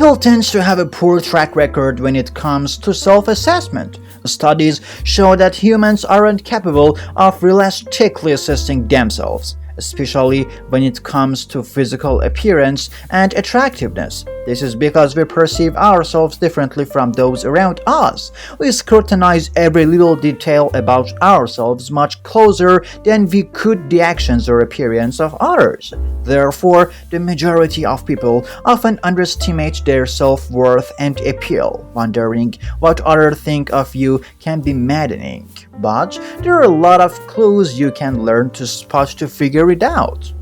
People tend to have a poor track record when it comes to self-assessment. Studies show that humans aren't capable of realistically assessing themselves, especially when it comes to physical appearance and attractiveness. This is because we perceive ourselves differently from those around us. We scrutinize every little detail about ourselves much closer than we could the actions or appearance of others. Therefore, the majority of people often underestimate their self-worth and appeal. Wondering what others think of you can be maddening, but there are a lot of clues you can learn to spot to figure it out.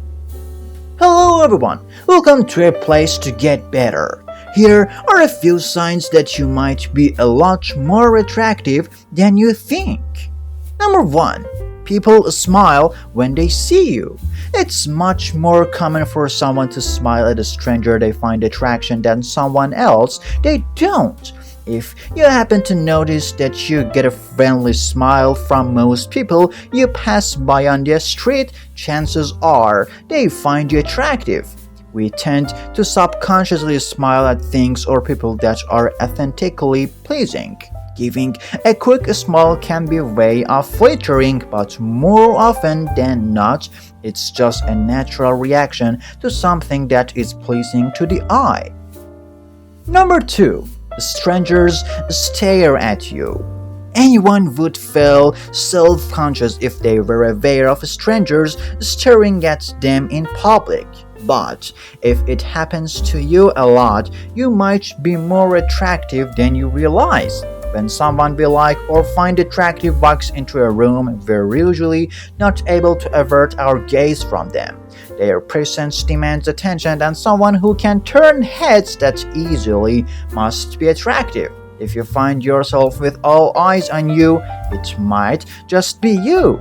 Hello everyone, welcome to a place to get better. Here are a few signs that you might be a lot more attractive than you think. Number 1. People smile when they see you. It's much more common for someone to smile at a stranger they find attraction than someone else they don't. If you happen to notice that you get a friendly smile from most people you pass by on the street, chances are they find you attractive. We tend to subconsciously smile at things or people that are authentically pleasing. Giving a quick smile can be a way of flattering, but more often than not, it's just a natural reaction to something that is pleasing to the eye. Number 2. Strangers stare at you. Anyone would feel self-conscious if they were aware of strangers staring at them in public. But if it happens to you a lot, you might be more attractive than you realize. When someone we like or find attractive walks into a room, we're usually not able to avert our gaze from them. Their presence demands attention, and someone who can turn heads that easily must be attractive. If you find yourself with all eyes on you, it might just be you.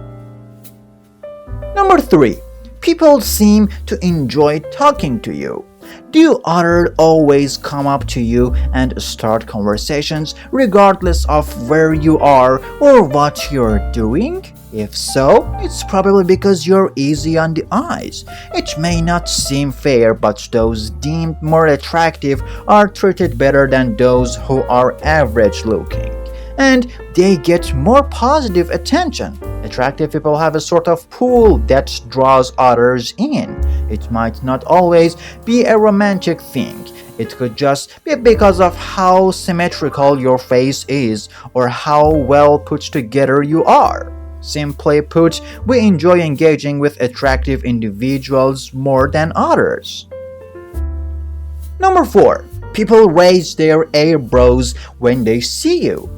Number 3. People seem to enjoy talking to you. Do others always come up to you and start conversations regardless of where you are or what you're doing? If so, it's probably because you're easy on the eyes. It may not seem fair, but those deemed more attractive are treated better than those who are average looking, and they get more positive attention. Attractive people have a sort of pull that draws others in. It might not always be a romantic thing. It could just be because of how symmetrical your face is or how well put together you are. Simply put, we enjoy engaging with attractive individuals more than others. Number 4. People raise their eyebrows when they see you.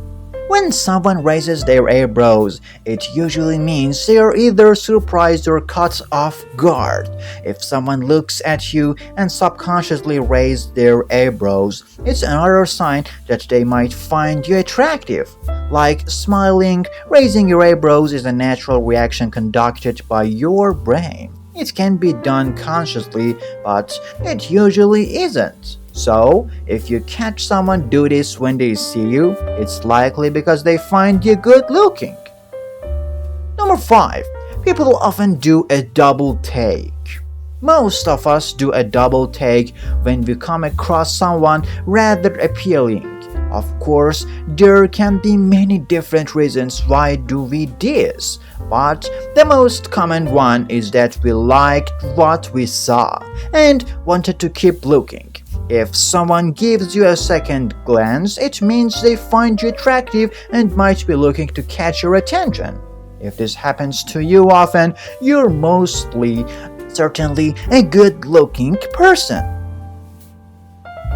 When someone raises their eyebrows, it usually means they are either surprised or caught off guard. If someone looks at you and subconsciously raises their eyebrows, it's another sign that they might find you attractive. Like smiling, raising your eyebrows is a natural reaction conducted by your brain. It can be done consciously, but it usually isn't. So, if you catch someone do this when they see you, it's likely because they find you good looking. Number 5. People often do a double take. Most of us do a double take when we come across someone rather appealing. Of course, there can be many different reasons why do we this, but the most common one is that we liked what we saw and wanted to keep looking. If someone gives you a second glance, it means they find you attractive and might be looking to catch your attention. If this happens to you often, you're certainly a good-looking person.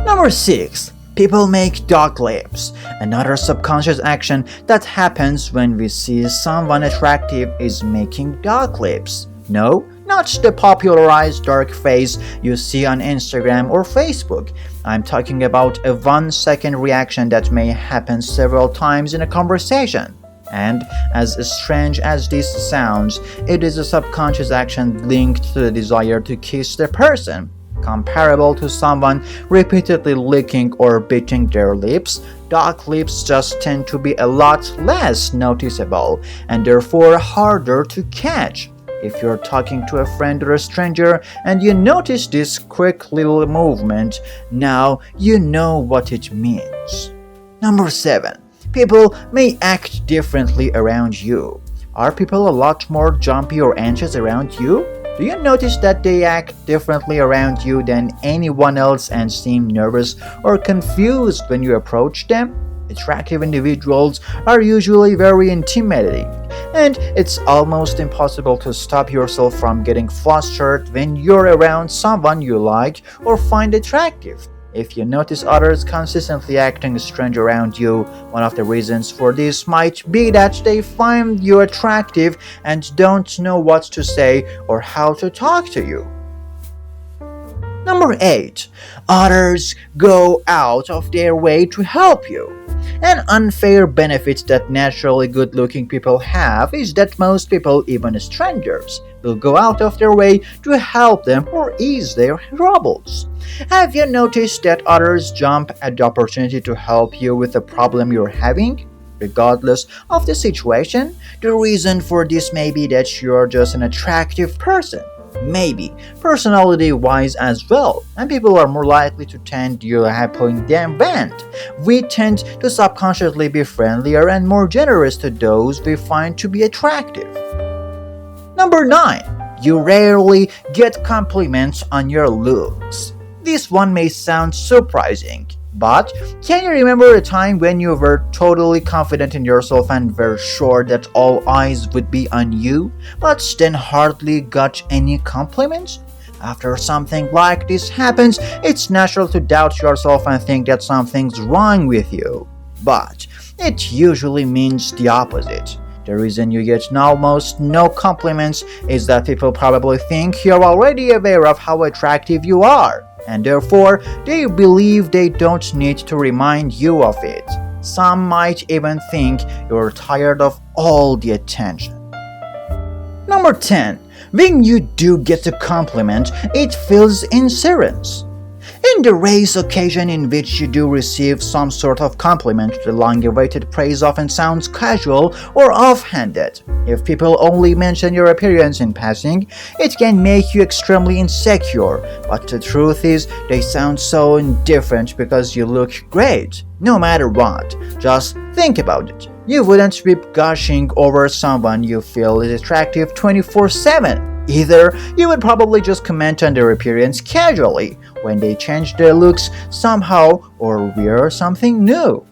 Number 6. People make dog lips. Another subconscious action that happens when we see someone attractive is making dog lips. No, not the popularized dark face you see on Instagram or Facebook. I'm talking about a 1-second reaction that may happen several times in a conversation. And as strange as this sounds, it is a subconscious action linked to the desire to kiss the person. Comparable to someone repeatedly licking or biting their lips, dog lips just tend to be a lot less noticeable and therefore harder to catch. If you're talking to a friend or a stranger and you notice this quick little movement, now you know what it means. Number 7. People may act differently around you. Are people a lot more jumpy or anxious around you? Do you notice that they act differently around you than anyone else and seem nervous or confused when you approach them? Attractive individuals are usually very intimidating, and it's almost impossible to stop yourself from getting flustered when you're around someone you like or find attractive. If you notice others consistently acting strange around you, one of the reasons for this might be that they find you attractive and don't know what to say or how to talk to you. Number 8. Others go out of their way to help you. An unfair benefit that naturally good-looking people have is that most people, even strangers, will go out of their way to help them or ease their troubles. Have you noticed that others jump at the opportunity to help you with the problem you're having? Regardless of the situation, the reason for this may be that you're just an attractive person. Maybe personality-wise as well, and people are more likely to tend you helping them bend. We tend to subconsciously be friendlier and more generous to those we find to be attractive. Number 9. You rarely get compliments on your looks. This one may sound surprising, but can you remember a time when you were totally confident in yourself and were sure that all eyes would be on you, but then hardly got any compliments? After something like this happens, it's natural to doubt yourself and think that something's wrong with you. But it usually means the opposite. The reason you get almost no compliments is that people probably think you're already aware of how attractive you are, and therefore they believe they don't need to remind you of it. Some might even think you're tired of all the attention. Number 10. When you do get a compliment, it feels insurance. In the rare occasion in which you do receive some sort of compliment, the long-awaited praise often sounds casual or offhanded. If people only mention your appearance in passing, it can make you extremely insecure, but the truth is they sound so indifferent because you look great, no matter what. Just think about it. You wouldn't be gushing over someone you feel is attractive 24/7. Either you would probably just comment on their appearance casually when they change their looks somehow or wear something new.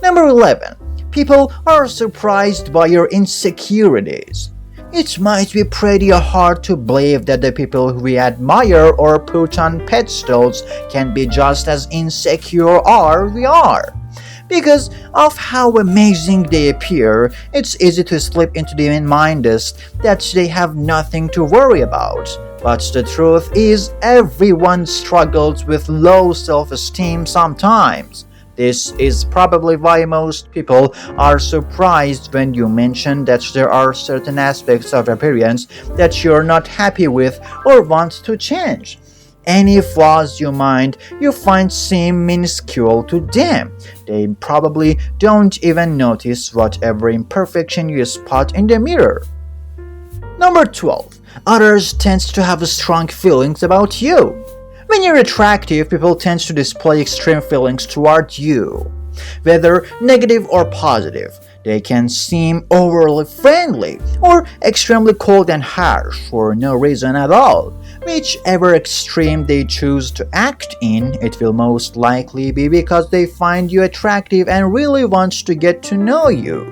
Number 11. People are surprised by your insecurities. It might be pretty hard to believe that the people we admire or put on pedestals can be just as insecure as we are. Because of how amazing they appear, it's easy to slip into the mind that they have nothing to worry about. But the truth is, everyone struggles with low self-esteem sometimes. This is probably why most people are surprised when you mention that there are certain aspects of appearance that you're not happy with or want to change. Any flaws you find seem minuscule to them. They probably don't even notice whatever imperfection you spot in the mirror. Number 12. Others tend to have strong feelings about you. When you're attractive, people tend to display extreme feelings toward you, whether negative or positive. They can seem overly friendly or extremely cold and harsh for no reason at all. Whichever extreme they choose to act in, it will most likely be because they find you attractive and really want to get to know you,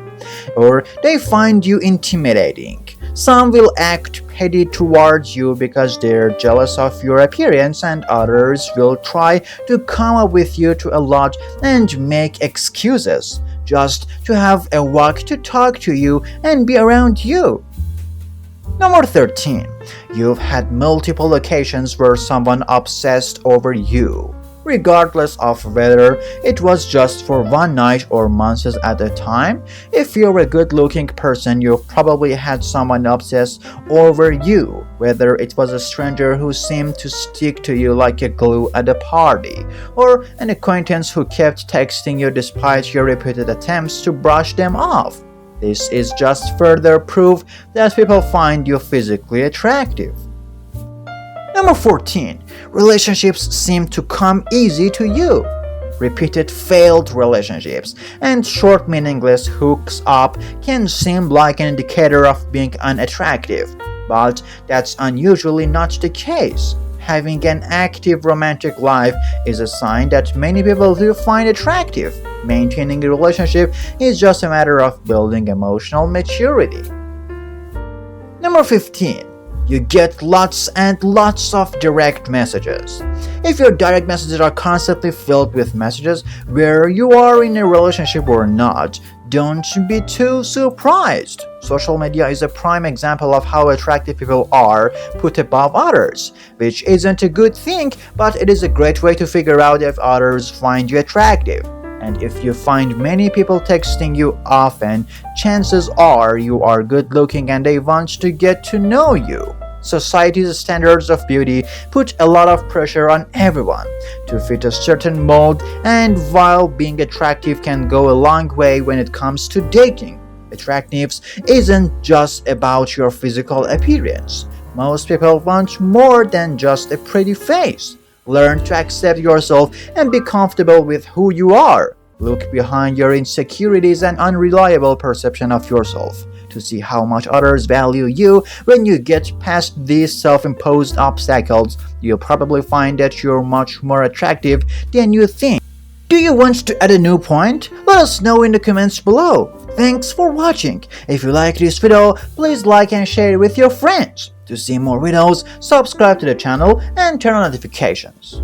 or they find you intimidating. Some will act petty towards you because they're jealous of your appearance, and others will try to come up with you to a lot and make excuses just to have a walk to talk to you and be around you. Number 13. You've had multiple occasions where someone obsessed over you, regardless of whether it was just for one night or months at a time. If you're a good-looking person, you've probably had someone obsess over you, whether it was a stranger who seemed to stick to you like a glue at a party, or an acquaintance who kept texting you despite your repeated attempts to brush them off. This is just further proof that people find you physically attractive. Number 14. Relationships seem to come easy to you. Repeated failed relationships and short meaningless hooks up can seem like an indicator of being unattractive, but that's unusually not the case. Having an active romantic life is a sign that many people do find attractive. Maintaining a relationship is just a matter of building emotional maturity. Number 15. You get lots and lots of direct messages. If your direct messages are constantly filled with messages, whether you are in a relationship or not, don't be too surprised. Social media is a prime example of how attractive people are put above others, which isn't a good thing, but it is a great way to figure out if others find you attractive. And if you find many people texting you often, chances are you are good looking and they want to get to know you. Society's standards of beauty put a lot of pressure on everyone to fit a certain mold, and while being attractive can go a long way when it comes to dating, attractiveness isn't just about your physical appearance. Most people want more than just a pretty face. Learn to accept yourself and be comfortable with who you are. Look behind your insecurities and unreliable perception of yourself to see how much others value you. When you get past these self-imposed obstacles, you'll probably find that you're much more attractive than you think. Do you want to add a new point? Let us know in the comments below. Thanks for watching. If you like this video, please like and share it with your friends. To see more videos, subscribe to the channel and turn on notifications.